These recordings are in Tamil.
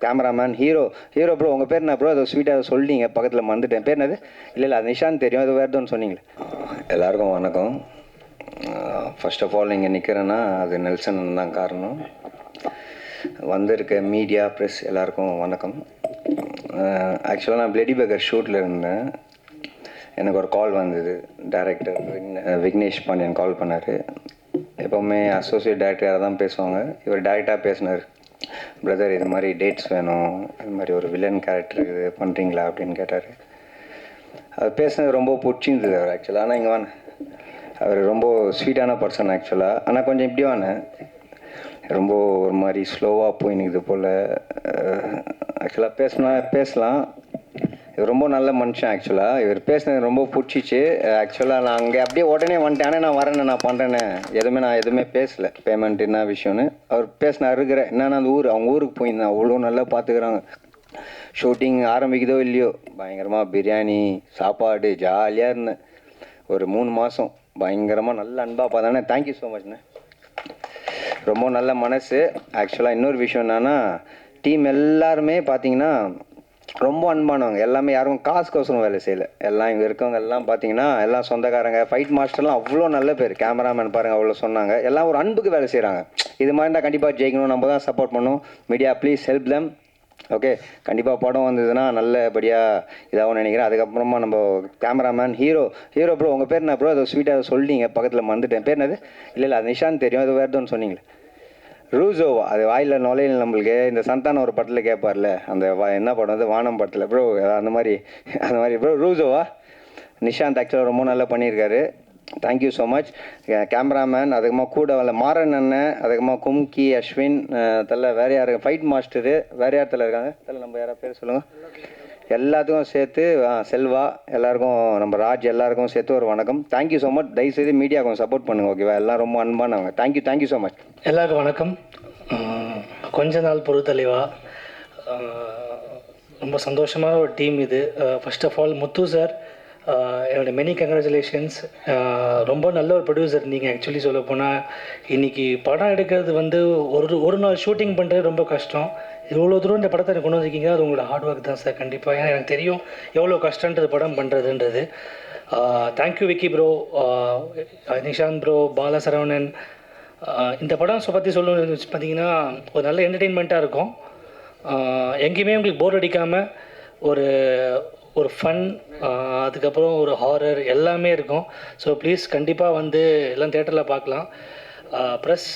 கேமராமேன் ஹீரோ ப்ரோ உங்கள் பேர் என்ன ப்ரோ அதை ஸ்வீட்டாக சொல்லிட்டீங்க பக்கத்தில் மறந்துட்டேன் பேர் என்னது இல்லை அது நிஷாந்த் தெரியும் அது வேறு எதுவும் சொன்னீங்களே. எல்லாருக்கும் வணக்கம். ஃபர்ஸ்ட் ஆஃப் ஆல் இங்கே நிற்கிறேன்னா அது நெல்சன் தான் காரணம். வந்திருக்க மீடியா ப்ரெஸ் எல்லாருக்கும் வணக்கம். ஆக்சுவலாக நான் பிளடி பேக்கர் ஷூட்டில் இருந்தேன். எனக்கு ஒரு கால் வந்தது. டைரக்டர் விக்னேஷ் பாண்டியன் கால் பண்ணார். எப்போவுமே அசோசியேட் டைரக்டராக தான் பேசுவாங்க. இவர் டைரெக்டாக பேசினார். பிரதர் இது மாதிரி டேட்ஸ் வேணும், இது மாதிரி ஒரு வில்லன் கேரக்டர் இது பண்ணுறீங்களா அப்படின்னு கேட்டார். அது பேசுனது ரொம்ப பிடிச்சிருந்தது அவர் ஆக்சுவலாக. ஆனால் இங்கே வாங்க, அவர் ரொம்ப ஸ்வீட்டான பர்சன் ஆக்சுவலாக. ஆனால் கொஞ்சம் இப்படி வாங்க, ரொம்ப ஒரு மாதிரி ஸ்லோவாக போயினுக்குது போல். ஆக்சுவலாக பேசலாம். இவர் ரொம்ப நல்ல மனுஷன் ஆக்சுவலாக. இவர் பேசினது ரொம்ப பிடிச்சிச்சு ஆக்சுவலாக. நான் அங்கே அப்படியே உடனே வந்துட்டேன். ஆனால் நான் வரேன்னு நான் பண்ணுறேன்னு நான் எதுவுமே பேசலை. பேமெண்ட் என்ன விஷயம்னு அவர் பேசினா இருக்கிறேன். என்னென்னா அந்த அவங்க ஊருக்கு போயிருந்தேன். அவ்வளோ நல்லா பார்த்துக்கிறாங்க. ஷூட்டிங் ஆரம்பிக்குதோ இல்லையோ பயங்கரமாக பிரியாணி சாப்பாடு ஜாலியாக இருந்தேன். ஒரு 3 மாதம் பயங்கரமாக நல்ல அன்பாக பார்த்தானே. Thank you so மச்ண்ணே. ரொம்ப நல்ல மனசு ஆக்சுவலாக. இன்னொரு விஷயம் என்னென்னா டீம் எல்லாருமே பார்த்தீங்கன்னா ரொம்ப அன்பானவங்க. எல்லாமே யாரும் காசுக்கோசரம் வேலை செய்யலை. எல்லாம் இங்கே இருக்கவங்க எல்லாம் பார்த்தீங்கன்னா எல்லாம் சொந்தக்காரங்க. ஃபைட் மாஸ்டர்லாம் அவ்வளோ நல்ல பேர். கேமராமேன் பாருங்கள் அவ்வளோ சொன்னாங்க. எல்லாம் ஒரு அன்புக்கு வேலை செய்கிறாங்க. இது மாதிரி தான் கண்டிப்பாக ஜெயிக்கணும். நம்ம தான் சப்போர்ட் பண்ணணும். Media please help them. Okay, கண்டிப்பாக படம் வந்ததுன்னா நல்லபடியாக இதாகவும் நினைக்கிறேன். அதுக்கப்புறமா நம்ம கேமராமேன் ஹீரோ ப்ரோ உங்கள் பேர் என்ன ப்ரோ அதை ஸ்வீட்டாக சொல்லிட்டீங்க பக்கத்தில் மறந்துட்டேன் பேர் என்னது இல்லை அது நிஷாந்த் தெரியும் அது வேறு எதுவும் சொன்னீங்களே. ரூசோவா அது வாயில் நுழையில நம்மளுக்கு. இந்த சந்தானம் ஒரு படத்தில் கேட்பார்ல அந்த என்ன படம் அது வானம் படத்தில் ப்ரோ அந்த மாதிரி ப்ரோ ரூசோவா. நிஷாந்த் ஆக்சுவலாக ரொம்ப நல்லா பண்ணியிருக்காரு. Thank you so much. கேமராமேன் அதுக்குமா கூட வரல மாறன் அண்ணன், அதுக்குமா கும்கி அஸ்வின் தலை வேறு யார் ஃபைட் மாஸ்டரு வேறு யார் தலை இருக்காங்க தலை நம்ம யாராவது பேர் சொல்லுங்கள். எல்லாத்துக்கும் சேர்த்து செல்வா எல்லாருக்கும் நம்ம ராஜ் எல்லாருக்கும் சேர்த்து ஒரு வணக்கம். Thank you so much. தயவுசெய்து மீடியா கொஞ்சம் சப்போர்ட் பண்ணுங்கள் ஓகேவா. எல்லாம் ரொம்ப அன்பானவங்க. Thank you so much. எல்லாருக்கும் வணக்கம். கொஞ்ச நாள் பொறுத்தலைவா ரொம்ப சந்தோஷமான ஒரு டீம் இது. First of all Muthu sir என்னோடய மெனி கங்க்ராச்சுலேஷன்ஸ். ரொம்ப நல்ல ஒரு ப்ரொடியூசர் நீங்கள். ஆக்சுவலி சொல்ல போனால் இன்றைக்கி படம் எடுக்கிறது வந்து ஒரு நாள் ஷூட்டிங் பண்ணுறது ரொம்ப கஷ்டம். இவ்வளோ தூரம் இந்த படத்தை கொண்டு வந்திருக்கீங்க, அது உங்களோட ஹார்ட் ஒர்க் தான் சார் கண்டிப்பாக. ஏன்னா எனக்கு தெரியும் எவ்வளோ கஷ்டன்றது படம் பண்ணுறதுன்றது. Thank you Vicky bro, Nishanth bro, Balasaravanan. இந்த படம் பற்றி சொல்லணும்னு பார்த்தீங்கன்னா ஒரு நல்ல என்டர்டெயின்மெண்ட்டாக இருக்கும். எங்கேயுமே உங்களுக்கு போர் அடிக்காமல் ஒரு ஃபன், அதுக்கப்புறம் ஒரு ஹாரர் எல்லாமே இருக்கும். ஸோ ப்ளீஸ் கண்டிப்பாக வந்து எல்லாம் தேட்டரில் பார்க்கலாம். ப்ளஸ்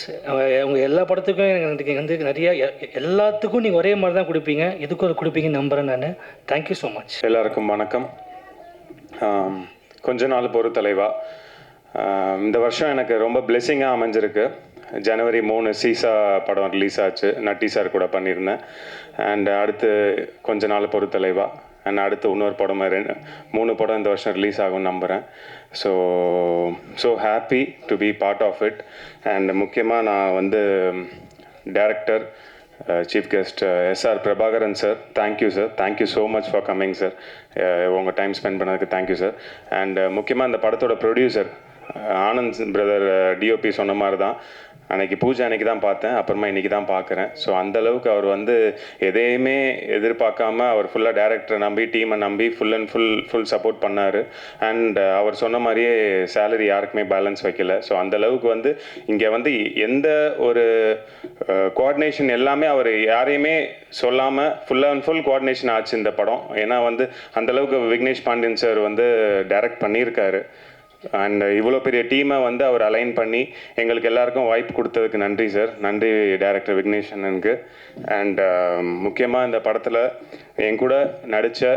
உங்கள் எல்லா படத்துக்கும் எனக்கு வந்து நிறைய எல்லாத்துக்கும் நீங்கள் ஒரே மாதிரி தான் கொடுப்பீங்க. இதுக்கும் கொடுப்பீங்கன்னு நம்புகிறேன் நான். Thank you so much. எல்லாருக்கும் வணக்கம். கொஞ்ச நாள் பொறுத்தலைவா இந்த வருஷம் எனக்கு ரொம்ப பிளெஸ்ஸிங்காக அமைஞ்சிருக்கு. ஜனவரி 3 சீசா படம் ரிலீஸ் ஆச்சு. நட்டி சார் கூட பண்ணியிருந்தேன். அண்ட் அடுத்து கொஞ்ச நாள் பொறுத்தலைவா அண்ட் அடுத்து இன்னொரு படம் 3 படம் இந்த வருஷம் ரிலீஸ் ஆகும்னு நம்புகிறேன். So happy to be part of it. And முக்கியமாக நான் வந்து director chief guest S R Prabhakaran sir, thank you sir. Thank you so much for coming sir. உங்கள் டைம் ஸ்பெண்ட் பண்ணதுக்கு தேங்க்யூ சார். அண்ட் முக்கியமாக இந்த படத்தோட ப்ரொடியூசர் ஆனந்த் பிரதர் டிஓபி சொன்ன மாதிரி தான் அன்றைக்கி பூஜை அன்றைக்கி தான் பார்த்தேன், அப்புறமா இன்றைக்கி தான் பார்க்குறேன். ஸோ அந்தளவுக்கு அவர் வந்து எதையுமே எதிர்பார்க்காம அவர் ஃபுல்லாக டேரக்டரை நம்பி டீமை நம்பி ஃபுல் சப்போர்ட் பண்ணார். அண்ட் அவர் சொன்ன மாதிரியே சேலரி யாருக்குமே பேலன்ஸ் வைக்கல. ஸோ அந்தளவுக்கு வந்து இங்கே வந்து எந்த ஒரு கோஆர்டினேஷன் எல்லாமே அவர் யாரையுமே சொல்லாமல் ஃபுல் கோஆர்டினேஷன் ஆச்சு இந்த படம். ஏன்னா வந்து அந்தளவுக்கு விக்னேஷ் பாண்டியன் சார் வந்து டைரக்ட் பண்ணியிருக்காரு. அண்ட் இவ்வளோ பெரிய டீமை வந்து அவர் அலைன் பண்ணி எங்களுக்கு எல்லாருக்கும் வாய்ப்பு கொடுத்ததுக்கு நன்றி சார். நன்றி டைரக்டர் விக்னேஷ் அண்ணனுக்கு. அண்ட் முக்கியமாக இந்த படத்தில் என் கூட நடித்த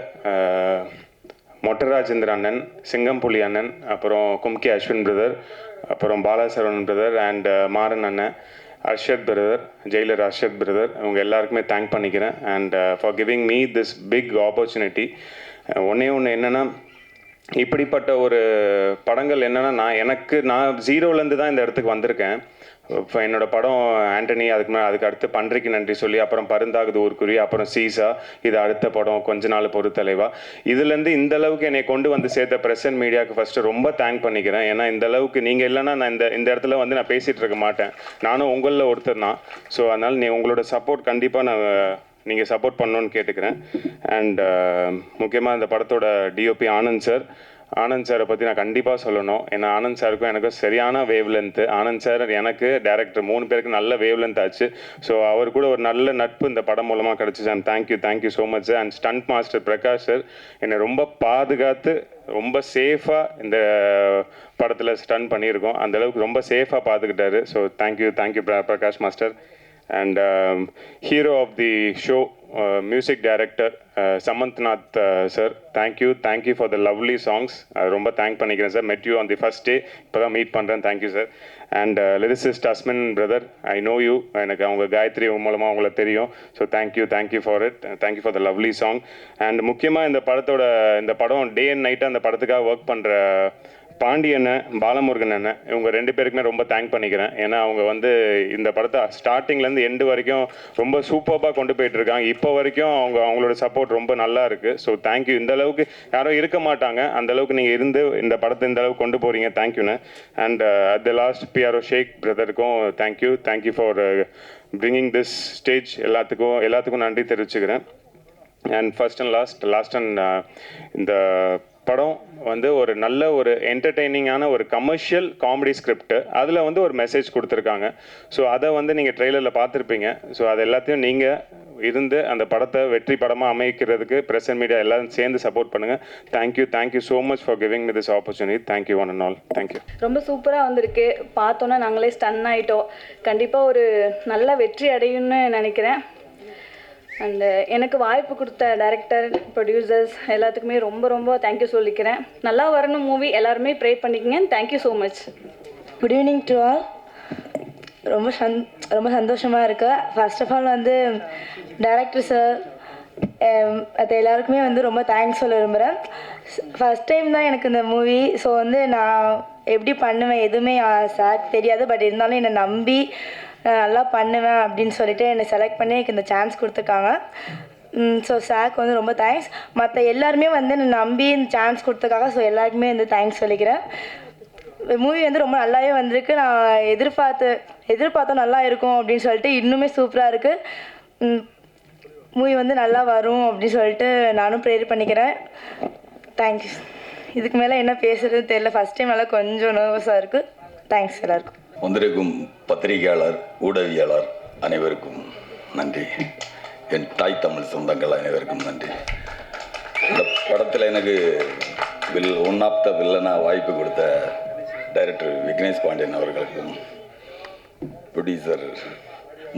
மொட்டராஜேந்திர அண்ணன், சிங்கம்புலி அண்ணன், அப்புறம் கும்கி அஸ்வின் பிரதர், அப்புறம் பாலசரவணன் பிரதர் அண்ட் மாறன் அண்ணன், Arshad brother, jailer Arshad brother, அவங்க எல்லாருக்குமே தேங்க் பண்ணிக்கிறேன். And for giving me this big opportunity. ஒன்று என்னென்னா இப்படிப்பட்ட ஒரு படங்கள் என்னென்னா நான் ஜீரோலேருந்து தான் இந்த இடத்துக்கு வந்திருக்கேன். இப்போ என்னோடய படம் ஆண்டனி, அதுக்கு அடுத்து பன்றிக்கு நன்றி சொல்லி, அப்புறம் பருந்தாகுது ஊர்க்குருவி, அப்புறம் சீசா, இது அடுத்த படம் கொஞ்ச நாள் பொறுத்தலைவா. இதுலேருந்து இந்த அளவுக்கு என்னை கொண்டு வந்து சேர்த்த ப்ரெஸ் அண்ட் மீடியாவுக்கு ஃபஸ்ட்டு ரொம்ப தேங்க் பண்ணிக்கிறேன். ஏன்னா இந்த அளவுக்கு நீங்கள் இல்லைன்னா நான் இந்த இடத்துல வந்து நான் பேசிகிட்டு இருக்க மாட்டேன். நானும் உங்களில் ஒருத்தர் தான். ஸோ அதனால் உங்களோட சப்போர்ட் கண்டிப்பாக நான் நீங்கள் சப்போர்ட் பண்ணணுன்னு கேட்டுக்கிறேன். அண்ட் முக்கியமாக இந்த படத்தோட டிஓபி ஆனந்த் சாரை பற்றி நான் கண்டிப்பாக சொல்லணும். ஏன்னா ஆனந்த் சாருக்கும் எனக்கும் சரியான வேவ் லென்த்து. ஆனந்த் சார் எனக்கு டேரக்டர் 3 பேருக்கு நல்ல வேவ் லென்த் ஆச்சு. ஸோ அவர் கூட ஒரு நல்ல நட்பு இந்த படம் மூலமாக கிடச்சிச்சு. And thank you so much sir. And stunt master Prakash sir என்னை ரொம்ப பாதுகாத்து ரொம்ப சேஃபாக இந்த படத்தில் ஸ்டன் பண்ணியிருக்கோம். அந்தளவுக்கு ரொம்ப சேஃபாக பார்த்துக்கிட்டாரு. So thank you Prakash master. And hero of the show music director Samanthnath sir, thank you for the lovely songs. ரொம்ப தேங்க் பண்ணிக்கிறேன் sir. Met you on the first day, இப்போ தான் மீட் பண்ணுறேன். Thank you sir. And lyricist Asmin brother, I know you. எனக்கு அவங்க காயத்ரி மூலமாக அவங்கள தெரியும். So thank you for it. Thank you for the lovely song. And முக்கியமாக இந்த படம் டே அண்ட் நைட்டாக அந்த படத்துக்காக ஒர்க் பண்ணுற பாண்டியண்ண, பாலமுருகன் அண்ணன், இவங்க 2 பேருக்குமே ரொம்ப தேங்க் பண்ணிக்கிறேன். ஏன்னா அவங்க வந்து இந்த படத்தை ஸ்டார்டிங்லேருந்து எண்டு வரைக்கும் ரொம்ப சூப்பராக கொண்டு போயிட்டு இருக்காங்க. இப்போ வரைக்கும் அவங்களோட சப்போர்ட் ரொம்ப நல்லா இருக்குது. So thank you. இந்த அளவுக்கு யாரும் இருக்க மாட்டாங்க, அந்த அளவுக்கு நீங்கள் இருந்து இந்த படத்தை இந்த அளவுக்கு கொண்டு போகிறீங்க. தேங்க்யூண்ணே. And at the last PRO Sheikh பிரதருக்கும் thank you for bringing this stage. எல்லாத்துக்கும் நன்றி தெரிவிச்சுக்கிறேன். And first and last and இந்த படம் வந்து ஒரு நல்ல ஒரு என்டர்டெய்னிங்கான ஒரு கமர்ஷியல் காமெடி ஸ்கிரிப்ட். அதில் வந்து ஒரு மெசேஜ் கொடுத்துருக்காங்க. ஸோ அதை வந்து நீங்கள் ட்ரெய்லரில் பார்த்துருப்பீங்க. ஸோ அது எல்லாத்தையும் நீங்கள் இருந்து அந்த படத்தை வெற்றி படமாக அமைக்கிறதுக்கு ப்ரெஸ் அண்ட் மீடியா எல்லாரும் சேர்ந்து சப்போர்ட் பண்ணுங்கள். Thank you so much for giving me this opportunity. Thank you one and all. Thank you. ரொம்ப சூப்பராக வந்திருக்கு. பார்த்தோன்னா நாங்களே ஸ்டன் ஆகிட்டோம். கண்டிப்பாக ஒரு நல்ல வெற்றி அடையும்னு நினைக்கிறேன். அண்டு எனக்கு வாய்ப்பு கொடுத்த டைரக்டர், ப்ரொடியூசர்ஸ் எல்லாத்துக்குமே ரொம்ப தேங்க்யூ சொல்லிக்கிறேன். நல்லா வரணும் மூவி. எல்லாருமே ப்ரே பண்ணிக்கங்க. Thank you so much. Good evening to all. ரொம்ப சந்தோஷமாக இருக்கு. ஃபர்ஸ்ட் ஆஃப் ஆல் வந்து டைரக்டர் சார் அது எல்லாருக்குமே வந்து ரொம்ப தேங்க்ஸ் சொல்ல விரும்புகிறேன். ஃபஸ்ட் டைம் தான் எனக்கு இந்த மூவி. ஸோ வந்து நான் எப்படி பண்ணுவேன் எதுவுமே சார் தெரியாது. பட் இருந்தாலும் என்னை நம்பி நல்லா பண்ணுவேன் அப்படின்னு சொல்லிட்டு என்னை செலக்ட் பண்ணி எனக்கு இந்த சான்ஸ் கொடுத்துருக்காங்க. ஸோ சாருக்கு வந்து ரொம்ப தேங்க்ஸ். மற்ற எல்லாருமே வந்து என்னை நம்பி இந்த சான்ஸ் கொடுத்ததுக்காக ஸோ எல்லாருக்குமே வந்து தேங்க்ஸ் சொல்லிக்கிறேன். மூவி வந்து ரொம்ப நல்லாவே வந்திருக்கு. நான் எதிர்பார்த்தோம் நல்லா இருக்கும் அப்படின்னு சொல்லிட்டு இன்னுமே சூப்பராக இருக்குது. மூவி வந்து நல்லா வரும் அப்படின்னு சொல்லிட்டு நானும் ப்ரேயர் பண்ணிக்கிறேன். தேங்க்யூ. இதுக்கு மேலே என்ன பேசுகிறதுன்னு தெரியல. ஃபஸ்ட் டைம் நல்லா கொஞ்சம் நர்வஸாக இருக்குது. தேங்க்ஸ் எல்லாருக்கும். வந்திருக்கும் பத்திரிகையாளர், ஊடகவியலாளர் அனைவருக்கும் நன்றி. என் தாய் தமிழ் சொந்தங்கள் அனைவருக்கும் நன்றி. இந்த படத்தில் எனக்கு ஒன் ஆஃப் த வில்லனாக வாய்ப்பு கொடுத்த டைரக்டர் விக்னேஷ் பாண்டியன் அவர்களுக்கும், ப்ரொடியூசர்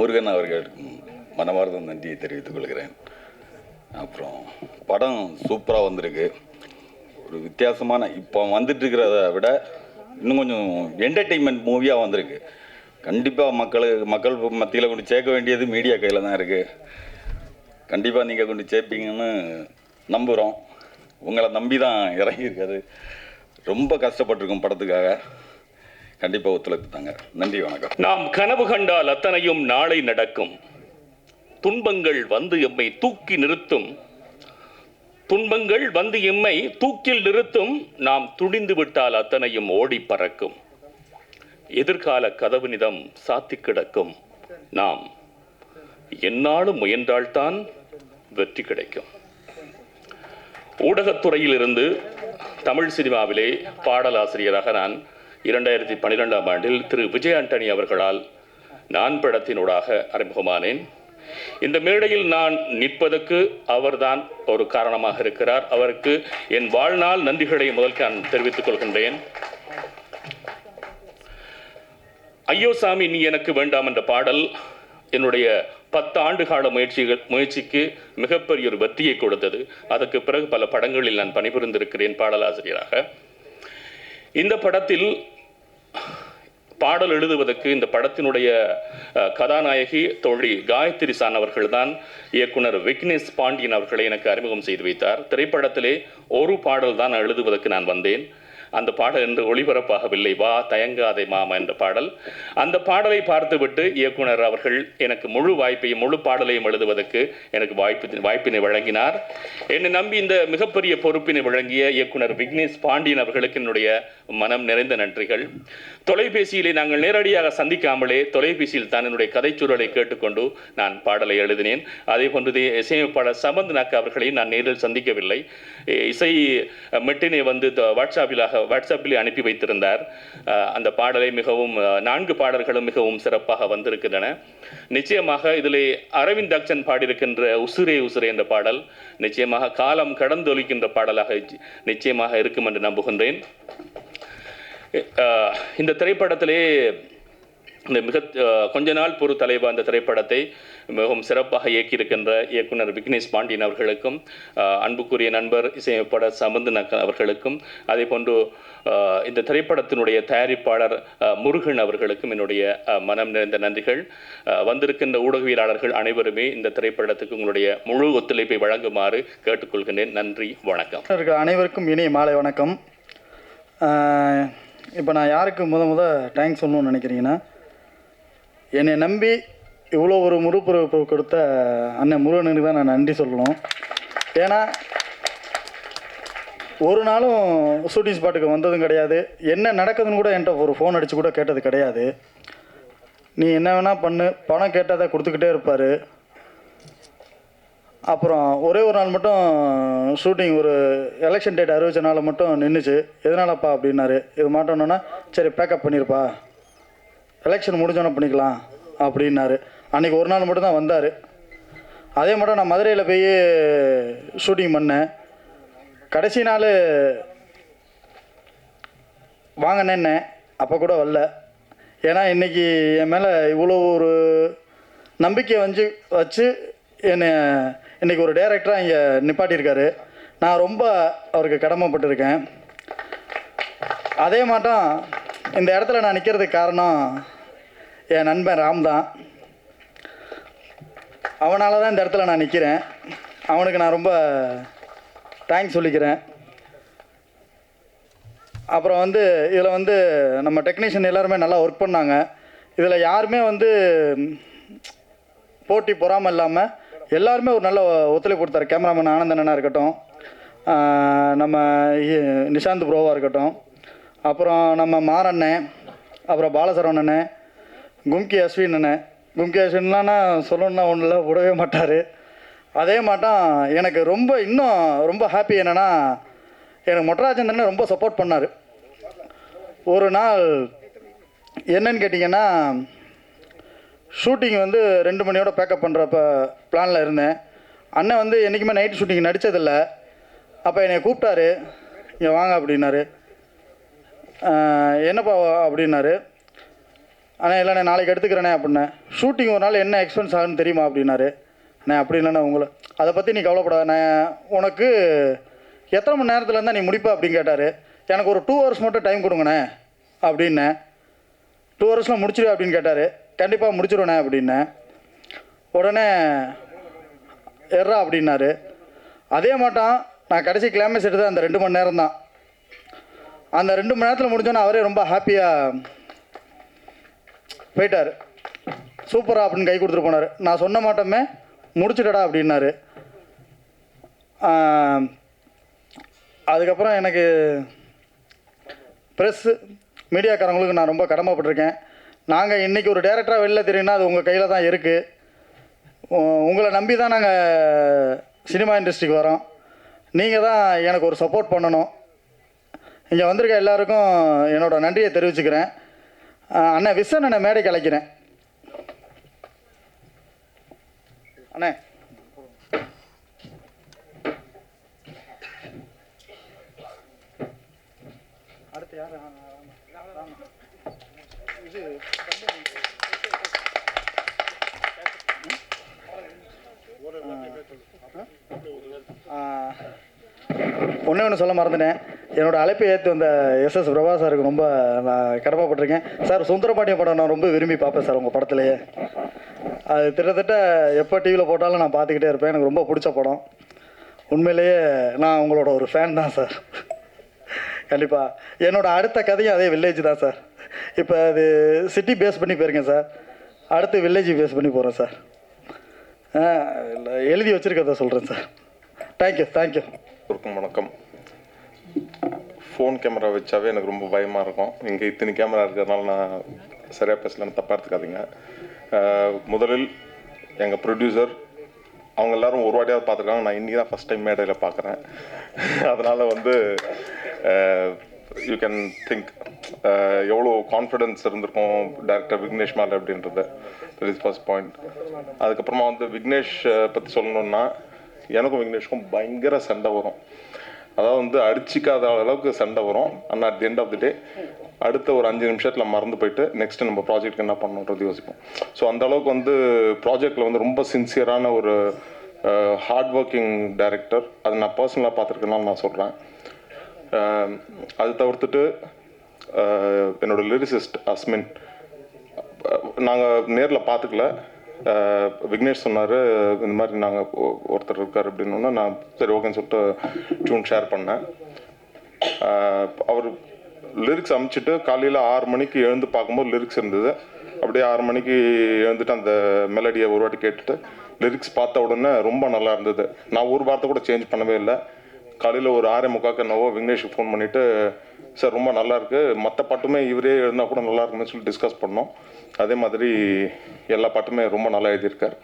முருகன் அவர்களுக்கும் மனமார்ந்த நன்றியை தெரிவித்துக் கொள்கிறேன். அப்புறம் படம் சூப்பராக வந்திருக்கு. ஒரு வித்தியாசமான இப்போ வந்துட்டுருக்கிறத விட இன்னும் கொஞ்சம் என்டர்டெயின்மெண்ட் மூவியாக வந்திருக்கு. கண்டிப்பாக மக்கள் மத்தியில் கொண்டு சேர்க்க வேண்டியது மீடியா கையில் தான் இருக்குது. கண்டிப்பாக நீங்கள் கொண்டு சேர்ப்பீங்கன்னு நம்புகிறோம். உங்களை நம்பி தான் இறங்கியிருக்காது. ரொம்ப கஷ்டப்பட்டிருக்கோம் படத்துக்காக. கண்டிப்பாக ஒத்துழைப்பு தாங்க. நன்றி, வணக்கம். நாம் கனவு கண்டால் அத்தனையும் நாளை நடக்கும். துன்பங்கள் வந்து எம்மை தூக்கி நிறுத்தும். தூக்கில் நிறுத்தும். நாம் துணிந்து விட்டால் அத்தனையும் ஓடி பறக்கும். எதிர்கால கதவுனிதம் சாத்தி கிடக்கும். நாம் எந்நாளும் முயன்றால்தான் வெற்றி கிடைக்கும். ஊடகத்துறையிலிருந்து தமிழ் சினிமாவிலே பாடலாசிரியராக நான் 2012ஆம் ஆண்டில் திரு விஜய் ஆண்டனி அவர்களால் நான் படத்தினூடாக அறிமுகமானேன். இந்த மேடையில் நான் நிற்பதற்கு அவர்தான் ஒரு காரணமாக இருக்கிறார். அவருக்கு என் வாழ்நாள் நன்றிகளை முதல் நான் தெரிவித்துக் கொள்கின்றேன். ஐயோ சாமி நீ எனக்கு வேண்டாம் என்ற பாடல் என்னுடைய 10 ஆண்டுகால முயற்சிக்கு மிகப்பெரிய ஒரு வெற்றியை கொடுத்தது. அதற்கு பிறகு பல படங்களில் நான் பணிபுரிந்திருக்கிறேன் பாடலாசிரியராக. இந்த படத்தில் பாடல் எழுதுவதற்கு இந்த படத்தினுடைய கதாநாயகி தோழி காயத்ரி சான் அவர்கள் தான் இயக்குனர் விக்னேஷ் பாண்டியன் அவர்களை எனக்கு அறிமுகம் செய்து வைத்தார். திரைப்படத்திலே ஒரு பாடல் தான் எழுதுவதற்கு நான் வந்தேன். அந்த பாடல் என்று ஒளிபரப்பாகவில்லை. வா தயங்காதே மாமா என்ற பாடல். அந்த பாடலை பார்த்துவிட்டு இயக்குனர் அவர்கள் எனக்கு முழு வாய்ப்பையும் முழு பாடலையும் எழுதுவதற்கு எனக்கு வாய்ப்பினை வழங்கினார். என்னை நம்பி இந்த மிகப்பெரிய பொறுப்பினை வழங்கிய இயக்குனர் விக்னேஷ் பாண்டியன் அவர்களுக்கு என்னுடைய மனம் நிறைந்த நன்றிகள். தொலைபேசியிலே நாங்கள் நேரடியாக சந்திக்காமலே தொலைபேசியில் தான் என்னுடைய கதைச்சூழலை கேட்டுக்கொண்டு நான் பாடலை எழுதினேன். அதே போன்று இசையமைப்பாளர் சமந்த் நாக் அவர்களையும் நான் நேரில் சந்திக்கவில்லை. இசை மெட்டினை வந்து வாட்ஸ்அப்பில் அனுப்பி வைத்திருந்தார். அந்த பாடலை மிகவும் 4 பாடல்களும் மிகவும் சிறப்பாக வந்திருக்கின்றன. நிச்சயமாக இதிலே அரவிந்த் தக்ஷன் பாடியிருக்கின்ற உசுரே உசுரே என்ற பாடல் நிச்சயமாக காலம் கடந்தொலிக்கின்ற பாடலாக நிச்சயமாக இருக்கும் என்று நம்புகின்றேன். இந்த திரைப்படத்திலே இந்த கொஞ்ச நாள் பொறு தலைவா அந்த திரைப்படத்தை மிகவும் சிறப்பாக இயக்கியிருக்கின்ற இயக்குனர் விக்னேஷ் பாண்டியன் அவர்களுக்கும், அன்புக்குரிய நண்பர் இசையமைப்பாளர் சமந்த் நாக் அவர்களுக்கும், அதே போன்று இந்த திரைப்படத்தினுடைய தயாரிப்பாளர் முருகன் அவர்களுக்கும் என்னுடைய மனம் நிறைந்த நன்றிகள். வந்திருக்கின்ற ஊடகவியலாளர்கள் அனைவருமே இந்த திரைப்படத்துக்கு உங்களுடைய முழு ஒத்துழைப்பை வழங்குமாறு கேட்டுக்கொள்கின்றேன். நன்றி, வணக்கம். அனைவருக்கும் இனிய மாலை வணக்கம். இப்போ நான் யாருக்கு முத தேங்க்ஸ் சொல்லணும்னு நினைக்கிறீங்கன்னா, என்னை நம்பி இவ்வளோ ஒரு முறுப்புறுப்பு கொடுத்த அண்ணன் முருகனுக்கு தான் நான் நன்றி சொல்லணும். ஏன்னா ஒரு நாளும் ஷூட்டிங் ஸ்பாட்டுக்கு வந்ததும் கிடையாது, என்ன நடக்குதுன்னு கூட என்கிட்ட ஒரு ஃபோன் அடித்து கூட கேட்டது கிடையாது. நீ என்ன வேணால் பண்ணு, பணம் கேட்டதை கொடுத்துக்கிட்டே இருப்பார். அப்புறம் ஒரே ஒரு நாள் மட்டும் ஷூட்டிங் ஒரு எலெக்ஷன் டேட் அறிவிச்ச நாள் மட்டும் நின்றுச்சு. எதனாலப்பா அப்படின்னாரு. இது மாட்டோன்னா சரி பேக்கப் பண்ணியிருப்பா, எலெக்ஷன் முடிஞ்சோன்னே பண்ணிக்கலாம் அப்படின்னாரு. அன்றைக்கி ஒரு நாள் மட்டும் தான் வந்தார். அதே மட்டும் நான் மதுரையில் போய் ஷூட்டிங் பண்ணேன். கடைசி நாள் வாங்கினேன்னே, அப்போ கூட வரல. ஏன்னா இன்றைக்கி என் மேலே இவ்வளோ ஒரு நம்பிக்கை வச்சு என்னை இன்றைக்கி ஒரு டைரக்டராக இங்கே நிப்பாட்டியிருக்காரு. நான் ரொம்ப அவருக்கு கடமைப்பட்டிருக்கேன். அதே மாட்டம் இந்த இடத்துல நான் நிற்கிறதுக்கு காரணம் என் நண்பன் ராம் தான். அவனால தான் இந்த இடத்துல நான் நிற்கிறேன். அவனுக்கு நான் ரொம்ப தேங்க்ஸ் சொல்லிக்கிறேன். அப்புறம் இதில் நம்ம டெக்னீஷியன் எல்லாருமே நல்லா ஒர்க் பண்ணாங்க. இதில் யாருமே போட்டி பொறாமல் இல்லாமல் எல்லாருமே ஒரு நல்ல ஒத்துழைப்பு கொடுத்தாரு. கேமராமேன் ஆனந்தனா இருக்கட்டும், நம்ம நிஷாந்த் ப்ரோவாக இருக்கட்டும், அப்புறம் நம்ம மாறண்ணன், அப்புறம் பாலசரவணன், கும்கி அஸ்வின் கும்கி அஸ்வின்லாம் சொல்லணுன்னா ஒன்றில் விடவே மாட்டார். அதே மாட்டம் எனக்கு இன்னும் ரொம்ப ஹாப்பி என்னென்னா, எனக்கு மொட்டராஜன் ரொம்ப சப்போர்ட் பண்ணார். ஒரு நாள் என்னன்னு கேட்டிங்கன்னா, ஷூட்டிங் 2 மணியோட பேக்கப் பண்ணுறப்ப பிளானில் இருந்தேன். அண்ணன் என்றைக்குமே நைட்டு ஷூட்டிங் நடித்ததில்லை. அப்போ என்னை கூப்பிட்டாரு, இங்கே வாங்க அப்படின்னாரு. என்னப்பா அப்படின்னாரு. அண்ணா இல்லைண்ணே நாளைக்கு எடுத்துக்கிறேண்ணே அப்படின்னேன். ஷூட்டிங் ஒரு நாள் என்ன எக்ஸ்பென்ஸ் ஆகுன்னு தெரியுமா அப்படின்னாரு. அண்ணே அப்படி இல்லைண்ணே, அதை பற்றி நீ கவலைப்படாதண்ணே, உனக்கு எத்தனை மணி நேரத்தில் இருந்தால் நீ முடிப்ப அப்படின்னு கேட்டார். எனக்கு ஒரு 2 hours மட்டும் டைம் கொடுங்கண்ணே அப்படின்னேன். 2 hours முடிச்சிடு அப்படின்னு கேட்டார். கண்டிப்பாக முடிச்சிடுவேண்ணே அப்படின்னேன். உடனே எர்றா அப்படின்னாரு. அதே மாட்டம் நான் கடைசி கிளைமேக்ஸ் எடுத்தது அந்த 2 மணி நேரம் தான். அந்த 2 மணி நேரத்தில் முடிஞ்சோன்னே அவரே ரொம்ப ஹாப்பியாக போயிட்டார். சூப்பராக அப்படின்னு கை கொடுத்துட்டு போனார். நான் சொன்ன மாட்டோமே முடிச்சுட்டடா அப்படின்னாரு. அதுக்கப்புறம் எனக்கு ப்ரெஸ்ஸு மீடியாக்காரங்களுக்கு நான் ரொம்ப கடமைப்பட்டிருக்கேன். நாங்கள் இன்றைக்கி ஒரு டைரக்டராக வெளில தெரியும்னா அது உங்கள் கையில் தான் இருக்குது. உங்களை நம்பி தான் நாங்கள் சினிமா இண்டஸ்ட்ரிக்கு வரோம். நீங்கள் தான் எனக்கு ஒரு சப்போர்ட் பண்ணணும். இங்கே வந்திருக்க எல்லாருக்கும் என்னோடய நன்றியை தெரிவிச்சுக்கிறேன். அண்ணன் விஸ்வன் அண்ணன் மேடைக்கு அழைக்கிறேன். அண்ணே அடுத்து யார்? இது ஒன்று சொல்ல மறந்துட்டேன். என்னோடய அழைப்பை ஏற்று வந்த எஸ்எஸ் பிரபா சாருக்கு ரொம்ப நான் கடமைப்பட்டிருக்கேன். சார் சுந்தரபாண்டிய படம் நான் ரொம்ப விரும்பி பார்ப்பேன் சார். உங்கள் படத்துலையே அது கிட்டத்தட்ட எப்போ டிவியில் போட்டாலும் நான் பார்த்துக்கிட்டே இருப்பேன். எனக்கு ரொம்ப பிடிச்ச படம். உண்மையிலேயே நான் உங்களோட ஒரு ஃபேன் தான் சார். கண்டிப்பாக என்னோட அடுத்த கதையும் அதே வில்லேஜ் தான் சார். இப்போ அது சிட்டி பேஸ் பண்ணி போயிருக்கேன் சார், அடுத்து வில்லேஜ் பேஸ் பண்ணி போகிறேன் சார். எழுதி வச்சுருக்கத சொல்கிறேன் சார். தேங்க்யூ. வணக்கம். ஃபோன் கேமரா வச்சாவே எனக்கு ரொம்ப பயமாக இருக்கும். இங்கே இத்தனை கேமரா இருக்கிறதுனால நான் சரியாக பேசலன்னு தப்பாக எடுத்துக்காதீங்க. முதலில் எங்கள் ப்ரொடியூசர் அவங்க எல்லோரும் ஒரு வாட்டியாவது பார்த்துருக்காங்க. நான் இன்றைக்கி தான் ஃபஸ்ட் டைம் மேடையில் பார்க்குறேன். அதனால் யூ கேன் திங்க் எவ்வளோ கான்ஃபிடென்ஸ் இருந்திருக்கும் டைரக்டர் விக்னேஷ் மேலே அப்படின்றது. That is first point. அதுக்கப்புறமா விக்னேஷ் பற்றி சொல்லணுன்னா எனக்கும் விக்னேஷ்க்கும் பயங்கர சண்டை வரும். அதாவது அடிச்சிக்காத அளவுக்கு சண்டை வரும். ஆனால் at the end of the day அடுத்த ஒரு 5 நிமிஷத்தில் மறந்து போயிட்டு நெக்ஸ்ட்டு நம்ம ப்ராஜெக்ட் என்ன பண்ணணுன்றது யோசிப்போம். ஸோ அந்த அளவுக்கு ப்ராஜெக்டில் ரொம்ப சின்சியரான ஒரு ஹார்ட் ஒர்க்கிங் டைரக்டர். அது நான் பர்சனலாக பார்த்துருக்கேன்னு நான் சொல்கிறேன். அது தவிர்த்துட்டு என்னோட லிரிசிஸ்ட் அஸ்மின் நாங்கள் நேரில் பார்த்துக்கல. விக்னேஷ் சொன்னார் இந்த மாதிரி நாங்கள் ஒருத்தர் இருக்கார் அப்படின்னா நான் சரி ஓகேன்னு சொல்லிட்டு டியூன் ஷேர் பண்ணேன். அவர் லிரிக்ஸ் அமுச்சிட்டு காலையில் 6 மணிக்கு எழுந்து பார்க்கும்போது லிரிக்ஸ் இருந்தது. அப்படியே 6 மணிக்கு எழுந்துட்டு அந்த மெலடியை ஒரு வாட்டி கேட்டுட்டு லிரிக்ஸ் பார்த்த உடனே ரொம்ப நல்லா இருந்தது. நான் ஒரு வார்த்தை கூட சேஞ்ச் பண்ணவே இல்லை. காலையில் ஒரு 6:45 என்னவோ விக்னேஷுக்கு ஃபோன் பண்ணிவிட்டு சார் ரொம்ப நல்லாயிருக்கு, மற்ற பாட்டுமே இவரே எழுதினா கூட நல்லா இருக்குன்னு சொல்லி டிஸ்கஸ் பண்ணோம். அதே மாதிரி எல்லா பாட்டுமே ரொம்ப நல்லா எழுதியிருக்கார்.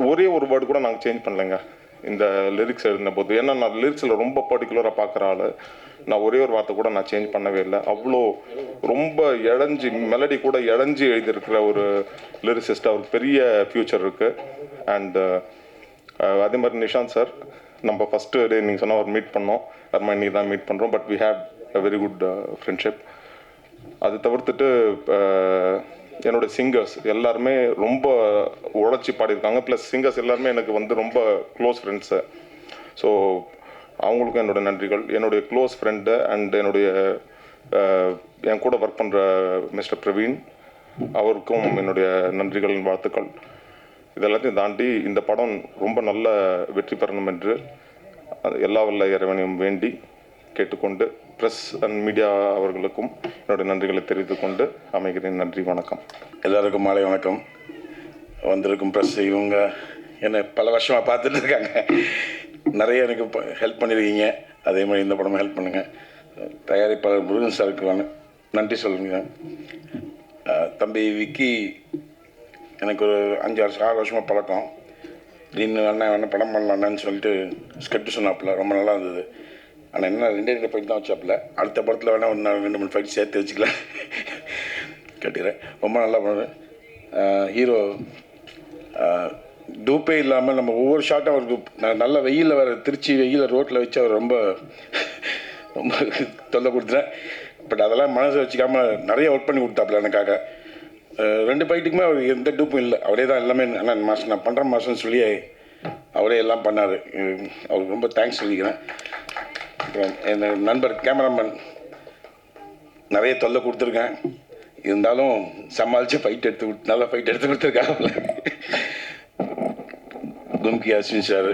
ஒரே ஒரு வேர்டு கூட நாங்கள் சேஞ்ச் பண்ணலைங்க இந்த லிரிக்ஸ் எழுதின போது. ஏன்னா நான் லிரிக்ஸில் ரொம்ப பர்டிகுலராக பார்க்குற ஆள். நான் ஒரே ஒரு வார்த்தை கூட நான் சேஞ்ச் பண்ணவே இல்லை. அவ்வளோ ரொம்ப இழஞ்சி மெலடி கூட இழஞ்சி எழுதியிருக்கிற ஒரு லிரிசிஸ்ட். அவருக்கு பெரிய ஃப்யூச்சர் இருக்குது. அண்ட் அதே மாதிரி நிஷாந்த் சார் நம்ம ஃபஸ்ட்டு டே நீங்கள் சொன்ன ஒரு மீட் பண்ணோம். அது மாதிரி தான் மீட் பண்ணுறோம். But we have a very good friendship. அது தவிர்த்துட்டு என்னோடய சிங்கர்ஸ் எல்லாருமே ரொம்ப உழைச்சி பாடியிருக்காங்க. ப்ளஸ் சிங்கர்ஸ் எல்லாருமே எனக்கு ரொம்ப க்ளோஸ் ஃப்ரெண்ட்ஸு. ஸோ அவங்களுக்கும் என்னோடய நன்றிகள். என்னுடைய க்ளோஸ் ஃப்ரெண்டு அண்ட் என் கூட ஒர்க் பண்ணுற மிஸ்டர் பிரவீன் அவருக்கும் என்னுடைய நன்றிகள், வாழ்த்துக்கள். இதெல்லாத்தையும் தாண்டி இந்த படம் ரொம்ப நல்ல வெற்றி பெறணும் என்று எல்லா வல்ல இறைவனையும் வேண்டி கேட்டுக்கொண்டு ப்ரெஸ் அண்ட் மீடியா அவர்களுக்கும் என்னுடைய நன்றிகளை தெரிவித்து கொண்டு அமைகிறேன். நன்றி, வணக்கம். எல்லாருக்கும் மாலை வணக்கம். வந்திருக்கும் ப்ரெஸ் இவங்க என்னை பல வருஷமாக பார்த்துட்டு இருக்காங்க. நிறைய எனக்கு ஹெல்ப் பண்ணியிருக்கீங்க. அதே மாதிரி இந்த படமும் ஹெல்ப் பண்ணுங்கள். தயாரிப்பாளர் முருகன் சாருக்கு நன்றி சொல்லுங்க. தம்பி விக்கி எனக்கு ஒரு 5-6 வருஷமாக பழக்கம். திடீர்னு வேணா படம் பண்ணலான்னு சொல்லிட்டு ஸ்கிரிப்ட் சொன்னாப்புல ரொம்ப நல்லா இருந்தது. ஆனால் என்ன 2 ஃபைட் தான் வச்சாப்புல. அடுத்த படத்தில் வேணால் ஒரு 2-3 ஃபைட் சேர்த்து வச்சுக்கலாம் கேட்டுக்கிறேன். ரொம்ப நல்லா பண்ணுவேன். ஹீரோ டூப்பே இல்லாமல் நம்ம ஒவ்வொரு ஷாட்டும் அவருக்கு நல்ல வெயிலில் வேறு திருச்சி வெயிலில் ரோட்டில் வச்சு அவர் ரொம்ப ரொம்ப தொல்லை கொடுத்துட்டேன். பட் அதெல்லாம் மனசை வச்சுக்காமல் நிறைய ஒர்க் பண்ணி கொடுத்தாப்புல எனக்காக. 2 ஃபைட்டுக்குமே அவர் எந்த டூப்பும் இல்லை. அவரே தான் எல்லாமே. ஆனால் மாஸ்டர் நான் பண்ணுறேன் மாஸ்டர்னு சொல்லி அவரே எல்லாம் பண்ணார். அவருக்கு ரொம்ப தேங்க்ஸ் சொல்லிக்கிறேன். அப்புறம் என் நண்பர் கேமராமேன் நிறைய தொல்லை கொடுத்துருக்கேன். இருந்தாலும் சமாளித்து நல்லா ஃபைட் எடுத்து கொடுத்துருக்காப்புல. கும்கி அஸ்வின் சார்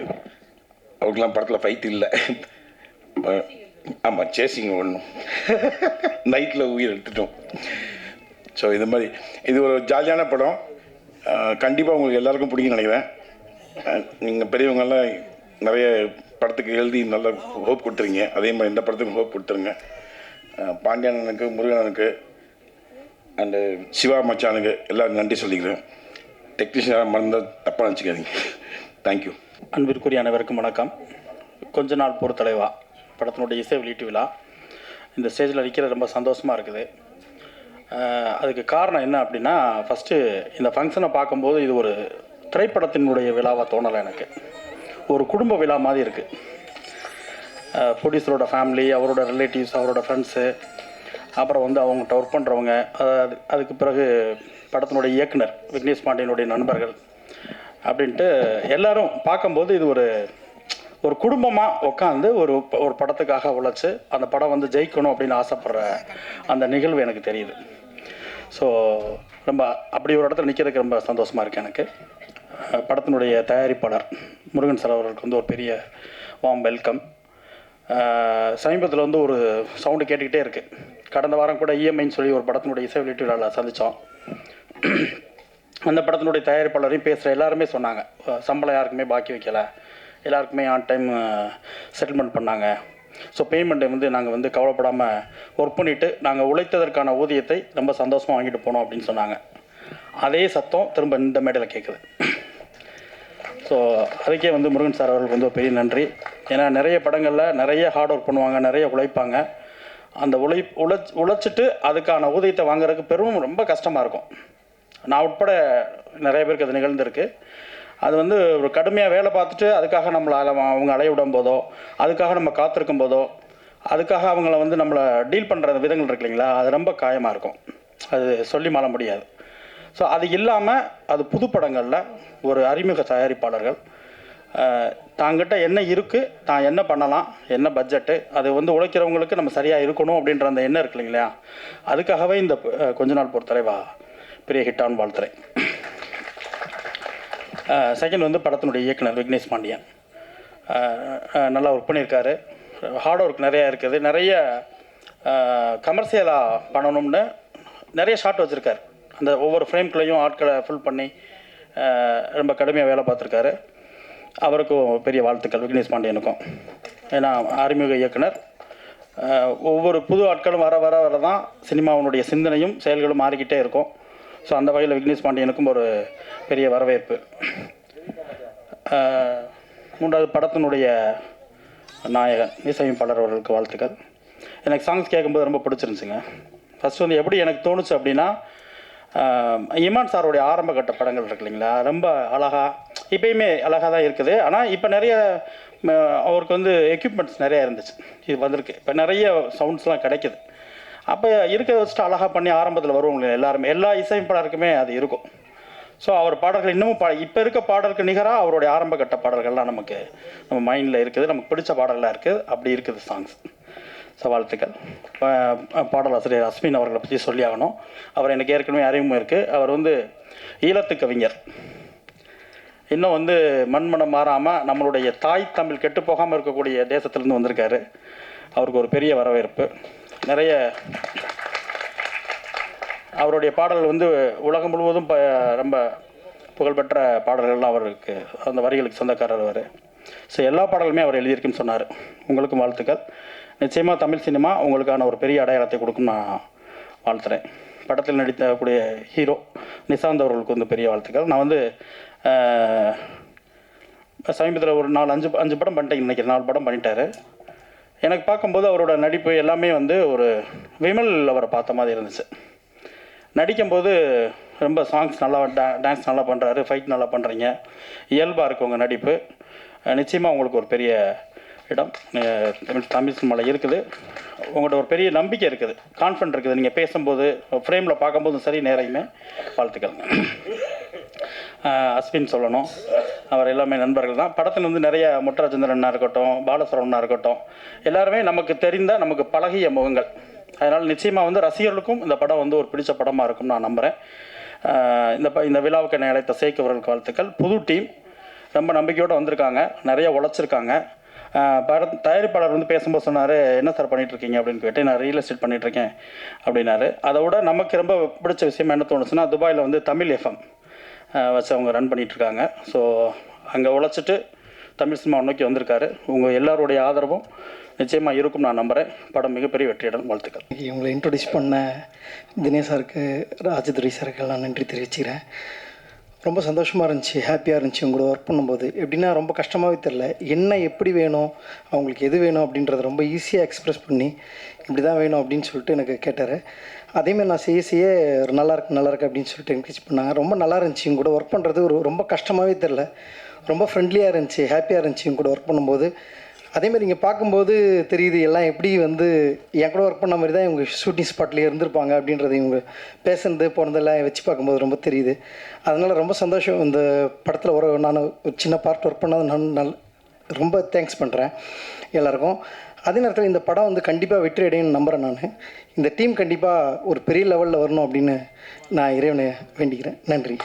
அவருக்கெல்லாம் படத்தில் ஃபைட் இல்லை. ஆமாம், சேசிங் ஒன்றும் நைட்டில் உயிர் எடுத்துட்டோம். ஸோ இது மாதிரி இது ஒரு ஜாலியான படம். கண்டிப்பாக உங்களுக்கு எல்லாருக்கும் பிடிக்கும்னு நினைக்கிறேன். நீங்கள் பெரியவங்கெல்லாம் நிறைய படத்துக்கு எழுதி நல்ல ஹோப் கொடுத்துருங்க. அதே மாதிரி இந்த படத்துக்கு ஹோப் கொடுத்துருங்க. பாண்டியனுக்கு, முருகனுக்கு அண்டு சிவா மச்சானுக்கு எல்லாம் நன்றி சொல்லிக்கிறேன். டெக்னீஷியனாக மறந்தால் தப்பாக நினச்சிக்காதீங்க. தேங்க்யூ. அன்பிற்குரிய அனைவருக்கும் வணக்கம். கொஞ்ச நாள் பொறுத்தலைவா படத்தினுடைய இசை வெளியீட்டு விழா இந்த ஸ்டேஜில் நிற்கிறது ரொம்ப சந்தோஷமாக இருக்குது. அதுக்கு காரணம் என்ன அப்படின்னா, ஃபஸ்ட்டு இந்த ஃபங்க்ஷனை பார்க்கும்போது இது ஒரு திரைப்படத்தினுடைய விழாவாக தோணலை எனக்கு. ஒரு குடும்ப விழா மாதிரி இருக்குது. ப்ரொடியூசரோட ஃபேமிலி, அவரோட ரிலேட்டிவ்ஸ், அவரோட ஃப்ரெண்ட்ஸு, அப்புறம் அவங்கள்ட்ட ஒர்க் பண்ணுறவங்க, அதுக்கு பிறகு படத்தினுடைய இயக்குனர் விக்னேஷ் பாண்டியனுடைய நண்பர்கள் அப்படின்ட்டு எல்லோரும் பார்க்கும்போது இது ஒரு குடும்பமாக உட்காந்து ஒரு படத்துக்காக உழைச்சி அந்த படம் ஜெயிக்கணும் அப்படின்னு ஆசைப்படுற அந்த நிகழ்வு எனக்கு தெரியுது. ஸோ ரொம்ப அப்படி ஒரு இடத்துல நிற்கிறதுக்கு ரொம்ப சந்தோஷமாக இருக்குது எனக்கு. படத்தினுடைய தயாரிப்பாளர் முருகன் சார் அவர்களுக்கு ஒரு பெரிய வார்ம் வெல்கம். சமீபத்தில் வந்து ஒரு சவுண்டு கேட்டுக்கிட்டே இருக்குது. கடந்த வாரம் கூட இஎம்ஐன்னு சொல்லி ஒரு படத்தினுடைய இசை வெளியீட்டு விழாவில் சந்தித்தோம். அந்த படத்தினுடைய தயாரிப்பாளரையும் பேசுகிற எல்லாருமே சொன்னாங்க, சம்பளம் யாருக்குமே பாக்கி வைக்கலை, எல்லாருக்குமே ஆன் டைம் செட்டில்மெண்ட் பண்ணாங்க. ஸோ பேமெண்ட்டை வந்து நாங்கள் வந்து கவலைப்படாமல் ஒர்க் பண்ணிவிட்டு நாங்கள் உழைத்ததற்கான ஊதியத்தை ரொம்ப சந்தோஷமாக வாங்கிட்டு போனோம் அப்படின்னு சொன்னாங்க. அதே சத்தம் திரும்ப இந்த மேடையில் கேட்குது. ஸோ அதுக்கே வந்து முருகன் சார் அவர்களுக்கு வந்து ஒரு பெரிய நன்றி. ஏன்னா நிறைய படங்களில் நிறைய ஹார்ட் ஒர்க் பண்ணுவாங்க, நிறைய உழைப்பாங்க. அந்த உழைச்சிட்டு அதுக்கான ஊதியத்தை வாங்குறதுக்கு பெரும் ரொம்ப கஷ்டமாக இருக்கும். நான் உட்பட நிறைய பேருக்கு அது நிகழ்ந்திருக்கு. அது வந்து ஒரு கடுமையாக வேலை பார்த்துட்டு அதுக்காக நம்மளை அவங்க அலைய விடும் போதோ, அதுக்காக நம்ம காத்திருக்கும் போதோ, அதுக்காக அவங்கள வந்து நம்மளை டீல் பண்ணுற விதங்கள் இருக்கு இல்லைங்களா, அது ரொம்ப காயமாக இருக்கும். அது சொல்லி மாற முடியாது. ஸோ அது இல்லாமல் அது புது படங்களில் ஒரு அறிமுக தயாரிப்பாளர்கள் தாங்கிட்ட என்ன இருக்குது, தான் என்ன பண்ணலாம், என்ன பட்ஜெட்டு, அது வந்து உழைக்கிறவங்களுக்கு நம்ம சரியாக இருக்கணும் அப்படின்ற அந்த எண்ணம் இருக்கு இல்லைங்களா, அதுக்காகவே இந்த கொஞ்ச நாள் பொறுத்தலைவா பெரிய ஹிட்டான்னு வாழ்த்துறேன். செகண்ட் வந்து படத்தினுடைய இயக்குனர் விக்னேஷ் பாண்டியன் நல்லா ஒர்க் பண்ணியிருக்காரு. ஹார்ட் ஒர்க் நிறையா இருக்குது. நிறைய கமர்ஷியலாக பண்ணணும்னு நிறைய ஷாட் வச்சுருக்காரு. அந்த ஒவ்வொரு ஃப்ரேம்குள்ளேயும் ஆட்களை ஃபில் பண்ணி ரொம்ப கடுமையாக வேலை பார்த்துருக்காரு. அவருக்கும் பெரிய வாழ்த்துக்கள் விக்னேஷ் பாண்டியனுக்கும். ஏன்னா அறிமுக இயக்குனர். ஒவ்வொரு புது ஆட்களும் வர வர வர தான் சினிமாவினுடைய சிந்தனையும் செயல்களும் மாறிக்கிட்டே இருக்கும். ஸோ அந்த வகையில் விக்னேஷ் பாண்டியனுக்கும் ஒரு பெரிய வரவேற்பு. மூன்றாவது படத்தினுடைய நாயகன் இசையமைப்பாளர் அவர்களுக்கு வாழ்த்துக்கள். எனக்கு சாங்ஸ் கேட்கும்போது ரொம்ப பிடிச்சிருந்துச்சுங்க. ஃபஸ்ட்டு வந்து எப்படி எனக்கு தோணுச்சு அப்படின்னா, இமான் சாருடைய ஆரம்ப கட்ட படங்கள் இருக்கு இல்லைங்களா, ரொம்ப அழகாக இப்போயுமே அழகாக தான் இருக்குது. ஆனால் இப்போ நிறைய அவருக்கு வந்து எக்யூப்மெண்ட்ஸ் நிறையா இருந்துச்சு, இது வந்திருக்கு. இப்போ நிறைய சவுண்ட்ஸ்லாம் கிடைக்கிது. அப்போ இருக்கிறத வச்சுட்டு அழகாக பண்ணி ஆரம்பத்தில் வருவாங்க எல்லாருமே, எல்லா இசையமைப்பாளருக்குமே அது இருக்கும். ஸோ அவர் பாடல்கள் இன்னமும் இப்போ இருக்க பாடலுக்கு நிகராக அவருடைய ஆரம்ப கட்ட பாடல்கள்லாம் நமக்கு நம்ம மைண்டில் இருக்குது, நமக்கு பிடிச்ச பாடல்களாக இருக்குது. அப்படி இருக்குது சாங்ஸ். ஸோ வாழ்த்துக்கள். பாடலாசிரியர் அஸ்மின் அவர்களை பற்றி சொல்லி ஆகணும். அவர் எனக்கு ஏற்கனவே அறிமுகம் இருக்குது. அவர் வந்து ஈழத்து கவிஞர். இன்னும் வந்து மண்மனம் மாறாமல் நம்மளுடைய தாய் தமிழ் கெட்டு போகாமல் இருக்கக்கூடிய தேசத்துலேருந்து வந்திருக்காரு. அவருக்கு ஒரு பெரிய வரவேற்பு. நிறைய அவருடைய பாடல்கள் வந்து உலகம் முழுவதும் ரொம்ப புகழ்பெற்ற பாடல்கள்லாம் அவருக்கு, அந்த வரிகளுக்கு சொந்தக்காரர் அவர். ஸோ எல்லா பாடலுமே அவர் எழுதியிருக்குன்னு சொன்னார். உங்களுக்கும் வாழ்த்துக்கள். நிச்சயமாக தமிழ் சினிமா உங்களுக்கான ஒரு பெரிய அடையாளத்தை கொடுக்கும் நான் வாழ்த்துறேன். படத்தில் நடித்தக்கூடிய ஹீரோ நிசாந்த் அவர்களுக்கு வந்து பெரிய வாழ்த்துக்கள். நான் வந்து சமீபத்தில் ஒரு 4-5 படம் பண்ணிட்டேன் நினைக்கிறேன். 4 படம் பண்ணிட்டார். எனக்கு பார்க்கும்போது அவரோட நடிப்பு எல்லாமே வந்து ஒரு விமல் அவரை பார்த்த மாதிரி இருந்துச்சு. நடிக்கும்போது ரொம்ப சாங்ஸ் நல்லா டான்ஸ் நல்லா பண்ணுறாரு, ஃபைட் நல்லா பண்ணுறீங்க, இயல்பாக இருக்குது உங்கள் நடிப்பு. நிச்சயமாக உங்களுக்கு ஒரு பெரிய இடம் தமிழ் சினிமாவில் இருக்குது. உங்கள்கிட்ட ஒரு பெரிய நம்பிக்கை இருக்குது, கான்ஃபிடென்ட் இருக்குது. நீங்கள் பேசும்போது ஃப்ரேமில் பார்க்கும்போதும் சரி, நேரையுமே வாழ்த்துக்கள். அஸ்வின் சொல்லணும், அவர் எல்லாமே நண்பர்கள் தான். படத்தில் வந்து நிறைய முட்டராஜேந்திரனாக இருக்கட்டும், பாலசுரவனாக இருக்கட்டும், எல்லாருமே நமக்கு தெரிந்த நமக்கு பழகிய முகங்கள். அதனால் நிச்சயமாக வந்து ரசிகர்களுக்கும் இந்த படம் வந்து ஒரு பிடிச்ச படமாக இருக்கும்னு நான் நம்புகிறேன். இந்த விழாவுக்கு என்னை அழைத்த சேகவர்களுக்கு வாழ்த்துக்கள். புது டீம் ரொம்ப நம்பிக்கையோடு வந்திருக்காங்க, நிறைய உழைச்சிருக்காங்க. தயாரிப்பாளர் வந்து பேசும்போது சொன்னார், என்ன சார் பண்ணிகிட்ருக்கீங்க அப்படின்னு கேட்டு, நான் ரியல் எஸ்டேட் பண்ணிகிட்ருக்கேன் அப்படின்னாரு. அதை விட நமக்கு ரொம்ப பிடிச்ச விஷயம் என்ன தோணுச்சுன்னா, துபாயில் வந்து தமிழ் எஃப்எம் வச்சு அவங்க ரன் பண்ணிகிட்ருக்காங்க. ஸோ அங்கே உழைச்சிட்டு தமிழ் சினிமா நோக்கி வந்திருக்காரு. உங்கள் எல்லாருடைய ஆதரவும் நிச்சயமாக இருக்கும் நான் நம்புகிறேன். படம் மிகப்பெரிய வெற்றியிடம். வாழ்த்துக்கள். இவங்களை இன்ட்ரொடியூஸ் பண்ண தினேஷ் சாருக்கு, ராஜதுரை சாருக்கு எல்லாம் நன்றி தெரிவிச்சுக்கிறேன். ரொம்ப சந்தோஷமாக இருந்துச்சு, ஹாப்பியாக இருந்துச்சு உங்களோட ஒர்க் பண்ணும்போது. எப்படின்னா ரொம்ப கஷ்டமாகவே தெரில, என்ன எப்படி வேணும், அவங்களுக்கு எது வேணும் அப்படின்றத ரொம்ப ஈஸியாக எக்ஸ்ப்ரெஸ் பண்ணி இப்படி தான் வேணும் அப்படின்னு சொல்லிட்டு எனக்கு கேட்டார். அதேமாதிரி நான் செய்ய ஒரு நல்லாயிருக்கு அப்படின்னு சொல்லிட்டு என்கரேஜ் பண்ணாங்க. ரொம்ப நல்லா இருந்துச்சு. இவங்க கூட ஒர்க் பண்ணுறது ரொம்ப கஷ்டமாகவே தெரில, ரொம்ப ஃப்ரெண்ட்லியாக இருந்துச்சு, ஹாப்பியாக இருந்துச்சு இவங்க கூட ஒர்க் பண்ணும்போது. அதேமாதிரி இங்கே பார்க்கும்போது தெரியுது எல்லாம் எப்படி வந்து என் கூட ஒர்க் பண்ண மாதிரி தான் இவங்க ஷூட்டிங் ஸ்பாட்லேயே இருந்திருப்பாங்க அப்படின்றது இவங்க பேசுனது போனதெல்லாம் வச்சு பார்க்கும்போது ரொம்ப தெரியுது. அதனால் ரொம்ப சந்தோஷம். இந்த படத்தில் நான் ஒரு சின்ன பார்ட் ஒர்க் பண்ணது நான் ரொம்ப தேங்க்ஸ் பண்ணுறேன் எல்லாருக்கும். அதே நேரத்தில் இந்த படம் வந்து கண்டிப்பாக வெற்றி அடையும்னு நம்புகிறேன். நான் இந்த டீம் கண்டிப்பாக ஒரு பெரிய லெவலில் வரணும் அப்படின்னு நான் இறைவனை வேண்டிக்கிறேன். நன்றி.